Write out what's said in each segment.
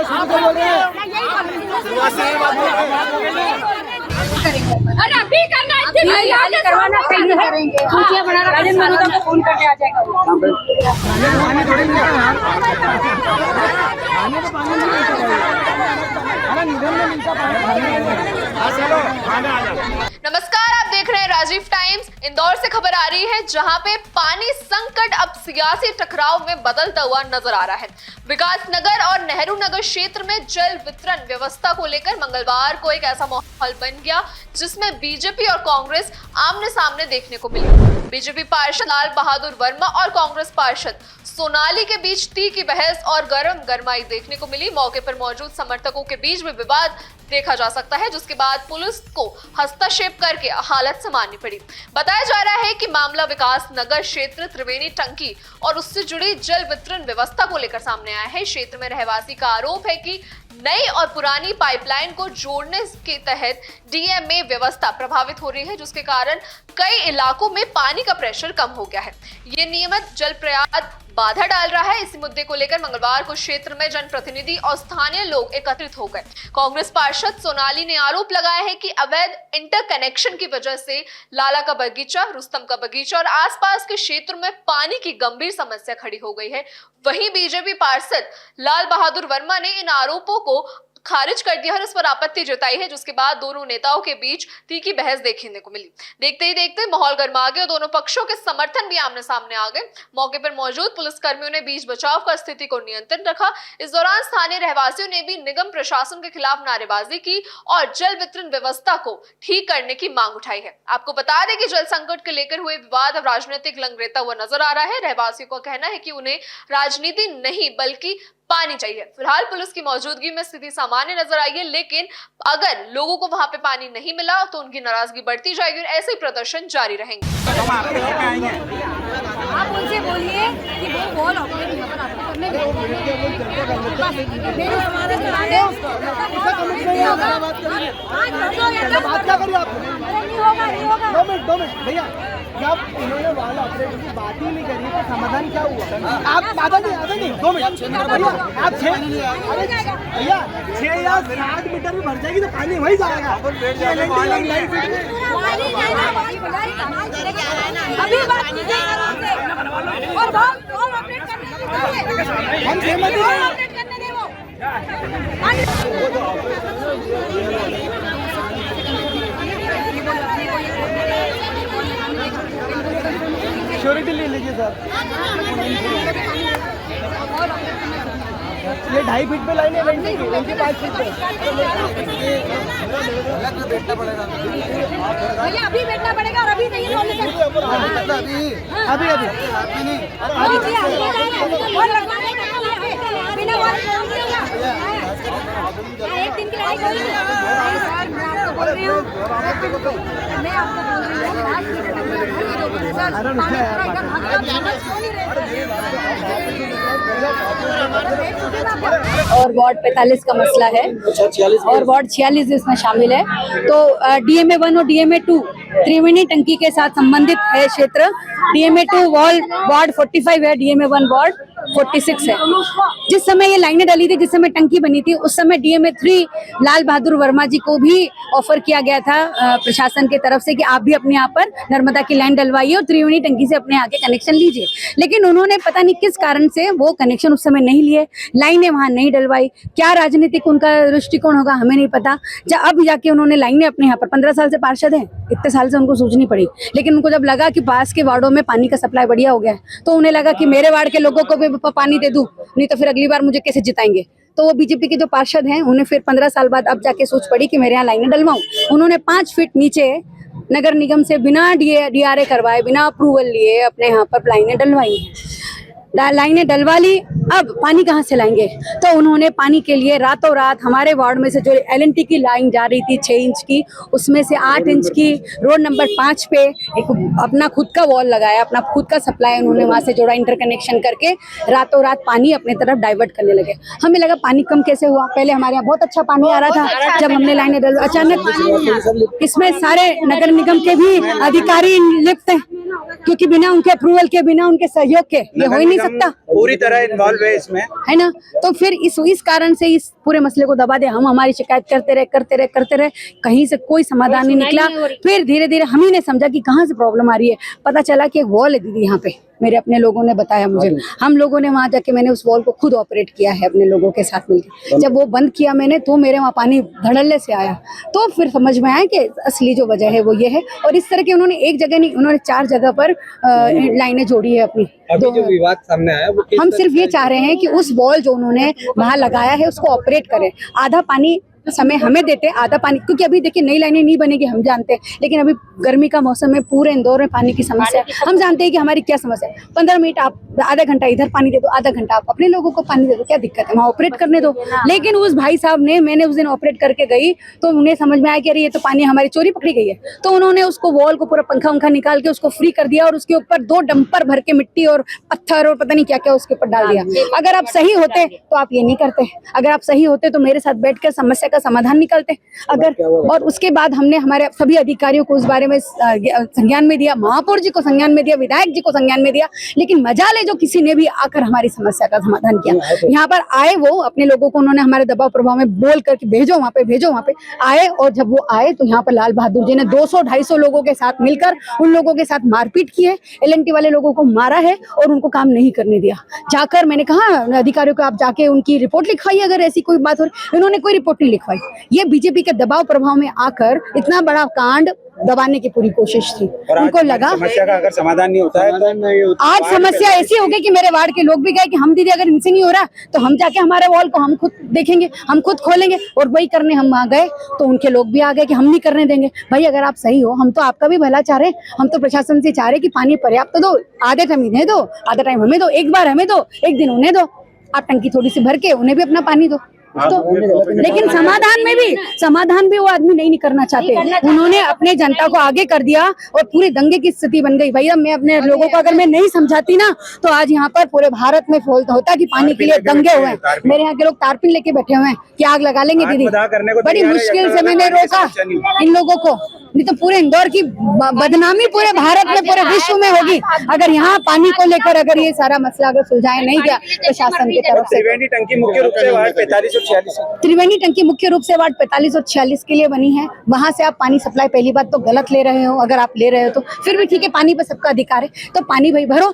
अरे अभी करना है, करवाना चाहिए करेंगे। सूचियां बना रहा राजन मानवता को फोन करके आ जाएगा। नमस्कार, आप देख रहे हैं राजीव टाइम्स। इंदौर से खबर आ रही है जहां पे पानी संकट अब सियासी टकराव में बदलता हुआ नजर आ रहा है। विकास नगर और नेहरू नगर क्षेत्र में जल वितरण व्यवस्था को लेकर मंगलवार को एक ऐसा माहौल बन गया जिसमें बीजेपी और कांग्रेस आमने सामने देखने को मिली। बीजेपी पार्षद लाल बहादुर वर्मा और कांग्रेस पार्षद सोनाली के बीच तीखी बहस और गरमाई देखने को मिली। मौके पर मौजूद समर्थकों के बीच में विवाद देखा जा सकता है, जिसके बाद पुलिस को हस्तक्षेप करके हालत संभालनी पड़ी। बताया जा रहा है कि मामला विकास नगर क्षेत्र त्रिवेणी टंकी और उससे जुड़ी जल वितरण व्यवस्था को लेकर सामने आया है। क्षेत्र में रहवासी का आरोप है कि नई और पुरानी पाइपलाइन को जोड़ने के तहत डीएमए व्यवस्था प्रभावित हो रही है, जिसके कारण कई इलाकों में पानी का प्रेशर कम हो गया है। ये नियमित जल प्रयास बाधा डाल रहा है। इसी मुद्दे को लेकर मंगलवार को क्षेत्र में जनप्रतिनिधि और स्थानीय लोग एकत्रित हो गए। कांग्रेस पार्षद सोनाली ने आरोप लगाया है कि अवैध इंटरकनेक्शन की वजह से लाला का बगीचा, रुस्तम का बगीचा और आसपास के क्षेत्र में पानी की गंभीर समस्या खड़ी हो गई है। वहीं बीजेपी पार्षद लाल बहादुर वर्मा ने इन आरोपों को खारिज कर दिया और इस पर आपत्ति जताई है, जिसके बाद दोनों नेताओं के बीच तीखी बहस देखने को मिली। देखते ही देखते माहौल गर्मा गया और दोनों पक्षों के समर्थन भी आमने सामने आ गए। मौके पर मौजूद पुलिसकर्मियों ने बीच बचाव कर स्थिति को नियंत्रण रखा। इस दौरान स्थानीय रहवासियों ने भी निगम प्रशासन के खिलाफ नारेबाजी की और जल वितरण व्यवस्था को ठीक करने की मांग उठाई है। आपको बता दें कि जल संकट को लेकर हुए विवाद अब राजनीतिक रंग लेता हुआ नजर आ रहा है। रहवासियों का कहना है कि उन्हें राजनीति नहीं बल्कि पानी चाहिए। फिलहाल पुलिस की मौजूदगी में स्थिति सामान्य नजर आई है, लेकिन अगर लोगों को वहां पे पानी नहीं मिला तो उनकी नाराजगी बढ़ती जाएगी और ऐसे ही प्रदर्शन जारी रहेंगे। आप उनसे बोलिए कि वो बॉल ऑपरेट यहाँ पर आपको करने भैया जब उन्होंने वॉल ऑपरेटर की बात ही नहीं करी तो समाधान क्या हुआ? आप बाधा नहीं 2 मिनट भैया, आप 6 भैया 6 या 7 मीटर भी भर जाएगी तो पानी वही जाएगा। अभी बात कीजिए और बॉल ऑपरेट करने हम सहमत हैं। श्योरिटी ले लीजिए सर। ये 2.5 फीट पे लाइन है, 25 फीट पे भैया अभी बैठना पड़ेगा और अभी नहीं एक दिन की लड़ाई कोई नहीं। मैं आपको बोल रही हूँ, मैं आपको बोल रही हूँ और वार्ड 45 का मसला है और वार्ड 46 इसमें शामिल है। तो डीएमए 1 और डीएमए 2 त्रिवेणी टंकी के साथ संबंधित है क्षेत्र। डीएमए 2 वार्ड 45 है, डीएमए 1 वार्ड 46 है। जिस समय ये लाइनें डली थी, जिस समय टंकी बनी थी, उस समय डीएमए 3 लाल बहादुर वर्मा जी को भी ऑफर किया गया था प्रशासन की तरफ से कि आप भी अपने यहाँ पर नर्मदा की लाइन डलवाइए और त्रिवेणी टंकी से अपने आगे कनेक्शन लीजिए। लेकिन उन्होंने पता नहीं किस कारण से वो कनेक्शन उस समय नहीं लिए, लाइनें वहां नहीं डलवाई। क्या राजनीतिक उनका दृष्टिकोण होगा हमें नहीं पता। जब अब जाके उन्होंने लाइनें अपने यहाँ पर 15 साल से पार्षद हैं, इतने साल से उनको सोचनी पड़ी, लेकिन उनको जब लगा कि पास के वार्डों में पानी का सप्लाई बढ़िया हो गया है तो उन्हें लगा कि मेरे वार्ड के लोगों को भी पानी दे दूं, नहीं तो फिर अगली बार मुझे कैसे जिताएंगे। तो वो बीजेपी के जो पार्षद हैं उन्हें फिर 15 साल बाद अब जाके सोच पड़ी कि मेरे यहाँ लाइनें डलवाऊं। उन्होंने 5 फीट नीचे नगर निगम से बिना डीआरए करवाए, बिना अप्रूवल लिए अपने यहाँ पर लाइनें डलवाई, लाइनें डलवा ली। अब पानी कहाँ से लाएंगे? तो उन्होंने पानी के लिए रातों रात हमारे वार्ड में से जो एलएनटी की लाइन जा रही थी 6 इंच की, उसमें से 8 इंच की रोड नंबर 5 पे एक अपना खुद का वॉल लगाया, अपना खुद का सप्लाई उन्होंने वहां से जोड़ा, इंटरकनेक्शन करके रातों रात पानी अपने तरफ डाइवर्ट करने लगे। हमें लगा पानी कम कैसे हुआ? पहले हमारे यहाँ बहुत अच्छा पानी आ रहा था, जब हमने लाइनें डलवा अचानक इसमें सारे नगर निगम के भी अधिकारी लिप्त हैं, क्योंकि बिना उनके अप्रूवल के, बिना उनके सहयोग के ये हो ही नहीं सकता। पूरी तरह इन्वॉल्व है इसमें, है ना। तो फिर इस कारण से इस पूरे मसले को दबा दे, हम हमारी शिकायत करते रहे, कहीं से कोई समाधान नहीं निकला। फिर धीरे धीरे हम ही ने समझा कि कहाँ से प्रॉब्लम आ रही है। पता चला कि एक वॉल है दीदी यहाँ पे, मेरे अपने लोगों ने बताया मुझे। हम लोगों ने वहां जाके मैंने उस वॉल को खुद ऑपरेट किया है अपने लोगों के साथ मिलकर। जब वो बंद किया मैंने तो मेरे वहाँ पानी धड़ल्ले से आया, तो फिर समझ में आया कि असली जो वजह है वो ये है। और इस तरह के उन्होंने एक जगह नहीं, उन्होंने 4 जगह पर लाइनें जोड़ी है अपनी। अभी जो विवाद सामने आया वो हम सिर्फ ये चाह रहे हैं कि उस वॉल जो उन्होंने वहां लगाया है उसको ऑपरेट करें। आधा पानी समय हमें देते, आधा पानी, क्योंकि अभी देखिए नई लाइनें नहीं बनेगी हम जानते हैं, लेकिन अभी गर्मी का मौसम में पूरे इंदौर में पानी की समस्या है। हम जानते हैं कि हमारी क्या समस्या है। 15 मिनट आप, आधा घंटा इधर पानी दे दो, आधा घंटा आप अपने लोगों को पानी दे दो, क्या दिक्कत है, वहाँ ऑपरेट करने दो। लेकिन उस भाई साहब ने, मैंने उस दिन ऑपरेट करके गई तो उन्हें समझ में आया कि अरे ये तो पानी हमारी चोरी पकड़ी गई है। तो उन्होंने उसको वॉल को पूरा पंखा उंखा निकाल के उसको फ्री कर दिया और उसके ऊपर 2 डंपर भर के मिट्टी और पत्थर और पता नहीं क्या क्या उसके ऊपर डाल दिया। अगर आप सही होते तो आप ये नहीं करते, अगर आप सही होते तो मेरे साथ बैठकर समस्या का समाधान निकालते। अगर और उसके बाद हमने हमारे सभी अधिकारियों को उस बारे में संज्ञान में दिया, महापौर जी को संज्ञान में दिया, विधायक जी को संज्ञान में दिया, लेकिन मजा ले जो किसी ने भी आकर हमारी समस्या का समाधान किया। यहाँ पर आए वो अपने लोगों को उन्होंने हमारे दबाव प्रभाव में बोल करके भेजो वहाँ पे आए, और जब वो आए तो यहाँ पर लाल बहादुर जी ने 200-250 लोगों के साथ मिलकर उन लोगों के साथ मारपीट की है, LNT वाले लोगों को मारा है और उनको काम नहीं करने दिया। जाकर मैंने कहा अधिकारियों को आप जाके उनकी रिपोर्ट लिखवाइए अगर ऐसी कोई बात हो रही। उन्होंने कोई रिपोर्ट नहीं लिखवाई। ये बीजेपी के दबाव प्रभाव में आकर इतना बड़ा कांड दबाने की पूरी कोशिश थी। उनको लगा समस्या का अगर समाधान नहीं होता है तो आज समस्या ऐसी हो गई कि मेरे वार्ड के लोग भी गए कि हम दीदी अगर इनसे नहीं हो रहा तो हम जाके हमारे वॉल को हम खुद देखेंगे, हम खुद खोलेंगे। और वही करने हम वहाँ गए तो उनके लोग भी आ गए कि हम नहीं करने देंगे। भाई अगर आप सही हो, हम तो आपका भी भला चाह रहे हैं, हम तो प्रशासन से चाह रहे कि पानी पर्याप्त दो, आधे टाइम इन्हें दो, आधा टाइम हमें दो, एक बार हमें दो, एक दिन उन्हें दो, आप टंकी थोड़ी सी भर के उन्हें भी अपना पानी दो। तो लेकिन समाधान भी वो आदमी नहीं करना चाहते। उन्होंने अपने जनता को आगे कर दिया और पूरे दंगे की स्थिति बन गई। भैया मैं अपने लोगों को अगर मैं नहीं समझाती ना तो आज यहाँ पर पूरे भारत में होता कि पानी के लिए दंगे हुए हैं। मेरे यहाँ के लोग तारपीन लेके बैठे हुए हैं कि आग लगा लेंगे दीदी। बड़ी मुश्किल से मैंने रोका इन लोगों को, नहीं तो पूरे इंदौर की बदनामी पूरे भारत में, पूरे विश्व में होगी अगर यहाँ पानी को लेकर अगर ये सारा मसला अगर सुलझाया नहीं गया प्रशासन की तरफ से। त्रिवेणी टंकी मुख्य रूप से वार्ड 45 और 46 त्रिवेणी टंकी मुख्य रूप से वार्ड 45 और 46 के लिए बनी है। वहां से आप पानी सप्लाई पहली बात तो गलत ले रहे हो, अगर आप ले रहे हो तो फिर भी ठीक है, पानी पे सबका अधिकार है तो पानी भाई भरो।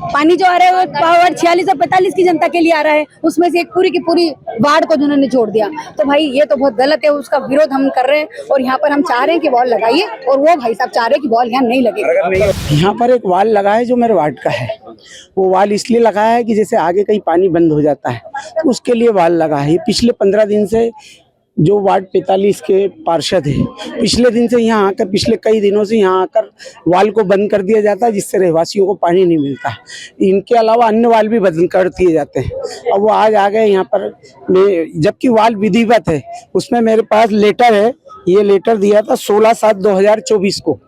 पानी जो आ रहा है वो वार्ड 46 और 45 की जनता के लिए आ रहा है, उसमें से एक पूरी की पूरी वार्ड को जिन्होंने जोड़ दिया। तो भाई ये तो बहुत गलत है, उसका विरोध हम कर रहे हैं और यहाँ पर हम चाह रहे हैं कि वॉल लगाइए और वो भाई साहब चाह रहे हैं कि वॉल यहाँ नहीं लगेगा। यहाँ पर एक वाल लगा है जो मेरे वार्ड का है। वो वाल इसलिए लगाया है कि जैसे आगे कहीं पानी बंद हो जाता है तो उसके लिए वाल लगा है। पिछले 15 दिन से जो वार्ड 45 के पार्षद है, पिछले दिन से यहाँ आकर, पिछले कई दिनों से यहाँ आकर वाल को बंद कर दिया जाता है जिससे रहवासियों को पानी नहीं मिलता। इनके अलावा अन्य वाल भी बंद कर दिए जाते हैं। अब वो आज आ गए यहाँ पर, जबकि वाल विधिवत है। उसमें मेरे पास लेटर है, ये लेटर दिया था 16/7/2024 को।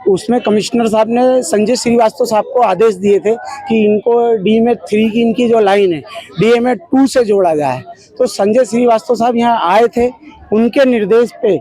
उसमें कमिश्नर साहब ने संजय श्रीवास्तव साहब को आदेश दिए थे कि इनको DMA3 की इनकी जो लाइन है DMA2 से जोड़ा जाए। तो संजय श्रीवास्तव साहब यहाँ आए थे, उनके निर्देश पे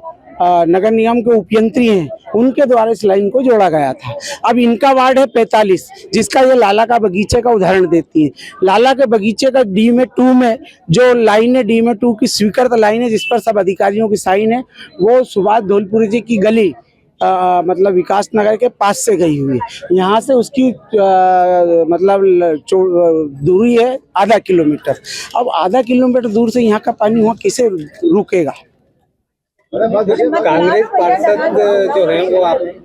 नगर निगम के उपयंत्री हैं, उनके द्वारा इस लाइन को जोड़ा गया था। अब इनका वार्ड है 45, जिसका ये लाला का बगीचे का उदाहरण देती है। लाला के बगीचे का DMA2 में जो लाइन है, DMA2 की स्वीकृत लाइन है जिस पर सब अधिकारियों की साइन है, वो सुभाष धौलपुरी जी की गली मतलब विकास नगर के पास से गई हुई है। यहाँ से उसकी मतलब दूरी है आधा किलोमीटर। अब आधा किलोमीटर दूर से यहाँ का पानी वहाँ कैसे रुकेगा? कांग्रेस पार्षद जो है वो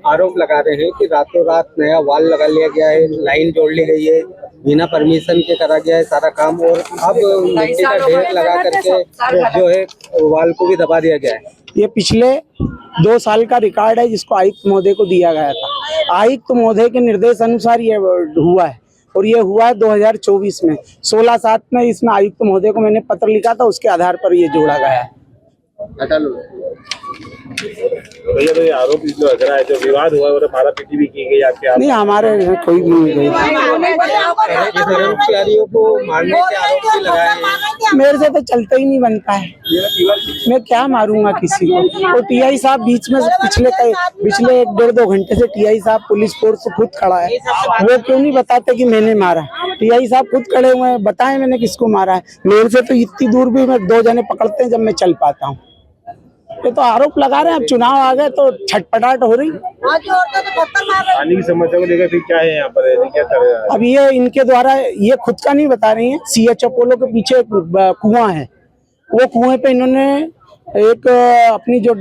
आरोप लगा रहे हैं कि रातों रात नया वाल लगा लिया गया है, लाइन जोड़ ली गई है, बिना परमिशन के करा गया है सारा काम, और अब मिट्टी का ढेर लगा करके जो है वाल को भी दबा दिया गया है। ये पिछले 2 साल का रिकॉर्ड है जिसको आयुक्त महोदय को दिया गया था। आयुक्त महोदय के निर्देश अनुसार ये हुआ है और ये हुआ है 2024 में। 16/7 में इसमें आयुक्त महोदय को मैंने पत्र लिखा था, उसके आधार पर ये जोड़ा गया है। भैया तो ये आरोप जो लग रहा है, जो विवाद हुआ है, मारा पीटी भी की गई आपके? नहीं, हमारे कोई नहीं गई। कर्मचारियों को मारने के आरोप भी लगाए हैं। मेरे से तो चलता ही नहीं बनता है, मैं क्या मारूंगा किसी को। और TI साहब बीच में पिछले 1-1.5-2 घंटे से TI साहब पुलिस फोर्स खुद खड़ा है, वो क्यों नहीं बताते कि मैंने मारा। टीआई साहब खुद खड़े हुए हैं, बताएं मैंने किसको मारा है। मेरे से तो इतनी दूर भी मैं 2 जने पकड़ते हैं जब मैं चल पाता हूँ। ये तो आरोप लगा रहे हैं, अब चुनाव आ गए तो छटपटाहट हो रही। पानी की समस्या को लेकर फिर क्या है यहाँ पर, क्या कर रहे हैं? अब ये इनके द्वारा, ये खुद का नहीं बता रही है, सीएच अपोलो के पीछे एक कुआं है, वो कुएं पे इन्होंने एक अपनी जो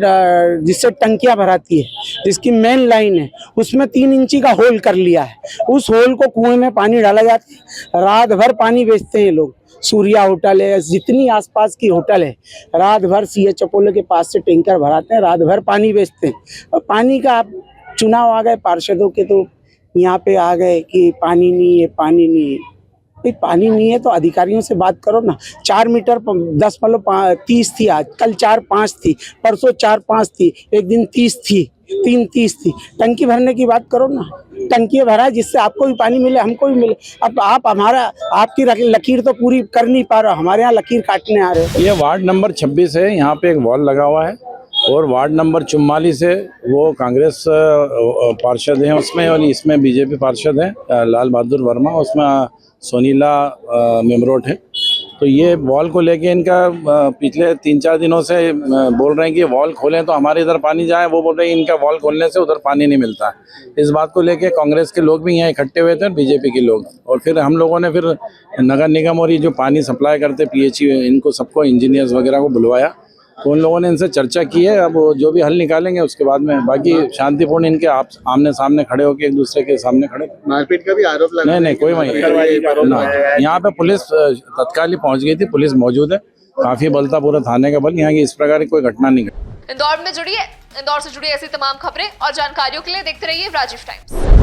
जिससे टंकियां भराती है, जिसकी मेन लाइन है, उसमें 3 इंची का होल कर लिया है। उस होल को कुएं में पानी डाला जाता है, रात भर पानी बेचते हैं लोग। सूर्या होटल है, जितनी आसपास की होटल है, रात भर सीएच अपोलो के पास से टैंकर भराते हैं, रात भर पानी बेचते हैं। और पानी का आप चुनाव आ गए पार्षदों के, तो यहाँ पे आ गए कि पानी नहीं है, पानी नहीं है। भाई पानी नहीं है तो अधिकारियों से बात करो ना। 4 मीटर 10 मतलब 30 थी, आज कल 4-5 थी, परसों 4-5 थी, एक दिन 30 थी, 3-30 थी। टंकी भरने की बात करो ना, टंकी भरा जिससे आपको भी पानी मिले, हमको भी मिले। अब आप आपकी लकीर तो पूरी कर नहीं पा रहे हो, हमारे यहाँ लकीर काटने आ रहे हो। ये वार्ड नंबर 26 है, यहाँ पे एक वॉल लगा हुआ है, और वार्ड नंबर 44 है, वो कांग्रेस पार्षद हैं उसमें, और इसमें बीजेपी पार्षद हैं लाल बहादुर वर्मा, उसमें सोनीला मेमरोट है। तो ये वॉल को लेके इनका पिछले 3-4 दिनों से बोल रहे हैं कि वॉल खोलें तो हमारे इधर पानी जाए, वो बोल रहे हैं इनका वॉल खोलने से उधर पानी नहीं मिलता है। इस बात को लेके कांग्रेस के लोग भी यहाँ इकट्ठे हुए थे और बीजेपी के लोग, और फिर हम लोगों ने फिर नगर निगम और ये जो पानी सप्लाई करते पीएचई, इनको सबको इंजीनियर्स वगैरह को बुलवाया, तो उन लोगों ने इनसे चर्चा की है। अब जो भी हल निकालेंगे उसके बाद में, बाकी शांतिपूर्ण इनके आमने सामने खड़े होकर एक दूसरे के सामने खड़े। मारपीट का भी आरोप लगा। नहीं, कोई यहाँ पे पुलिस तत्काल ही पहुंच गई थी, पुलिस मौजूद है, काफी बल था पूरे थाने का बल। यहाँ की इस प्रकार की कोई घटना नहीं घटी। इंदौर से जुड़ी ऐसी तमाम खबरें और जानकारियों के लिए देखते रहिए राजीव टाइम्स।